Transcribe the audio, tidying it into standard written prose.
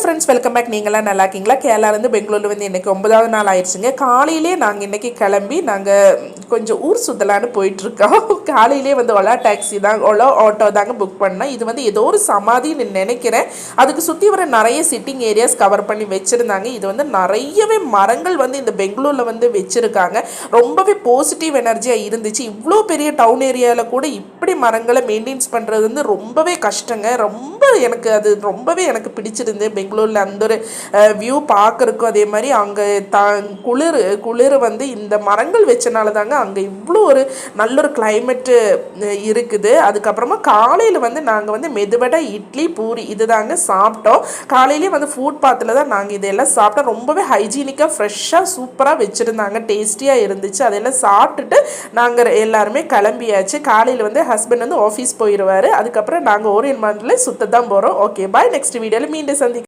Friends welcome back. நீங்களாம் நல்லா இருக்கீங்களா? கேரளாலேருந்து பெங்களூரில் வந்து இன்றைக்கி 9வது நாள் ஆயிடுச்சுங்க. காலையிலே நாங்கள் இன்றைக்கி கிளம்பி நாங்கள் கொஞ்சம் ஊர் சுற்றலான்னு போயிட்டுருக்கோம். காலையிலே வந்து ஓலா டாக்ஸி தான், ஓலா ஆட்டோ தாங்க புக் பண்ணேன். இது வந்து ஏதோ ஒரு சமாதின்னு நினைக்கிறேன். அதுக்கு சுற்றி வர நிறைய சிட்டிங் ஏரியாஸ் கவர் பண்ணி வச்சுருந்தாங்க. இது வந்து நிறையவே மரங்கள் வந்து இந்த பெங்களூரில் வந்து வச்சுருக்காங்க. ரொம்பவே பாசிட்டிவ் எனர்ஜியாக இருந்துச்சு. இவ்வளோ பெரிய டவுன் ஏரியாவில் கூட இப்படி மரங்களை மெயின்டைன்ஸ் பண்ணுறது வந்து ரொம்பவே கஷ்டங்க. எனக்கு அது ரொம்பவே எனக்கு பிடிச்சிருந்து. பெங்களூரில் அந்த ஒரு வியூ பார்க்குறக்கும் அதே மாதிரி அங்கே குளிர் வந்து இந்த மரங்கள் வச்சனால தாங்க அங்கே இவ்வளோ ஒரு நல்ல ஒரு கிளைமேட்டு இருக்குது. அதுக்கப்புறமா காலையில் வந்து நாங்கள் வந்து மெதுவடை, இட்லி, பூரி இது தாங்க சாப்பிட்டோம். காலையிலேயே வந்து ஃபுட் பாத்தில் தான் நாங்கள் இதெல்லாம் சாப்பிட்டோம். ரொம்பவே ஹைஜீனிக்காக ஃப்ரெஷ்ஷாக சூப்பராக வச்சுருந்தாங்க. டேஸ்டியாக இருந்துச்சு. அதெல்லாம் சாப்பிட்டுட்டு நாங்கள் எல்லாருமே கிளம்பியாச்சு. காலையில் வந்து ஹஸ்பண்ட் வந்து ஆஃபீஸ் போயிடுவார். அதுக்கப்புறம் நாங்கள் ஓரியன் மாலில் சுத்த தான் போகிறோம். Okay bye. நெக்ஸ்ட் வீடியோவில் மீண்டும் சந்திக்கிறோம்.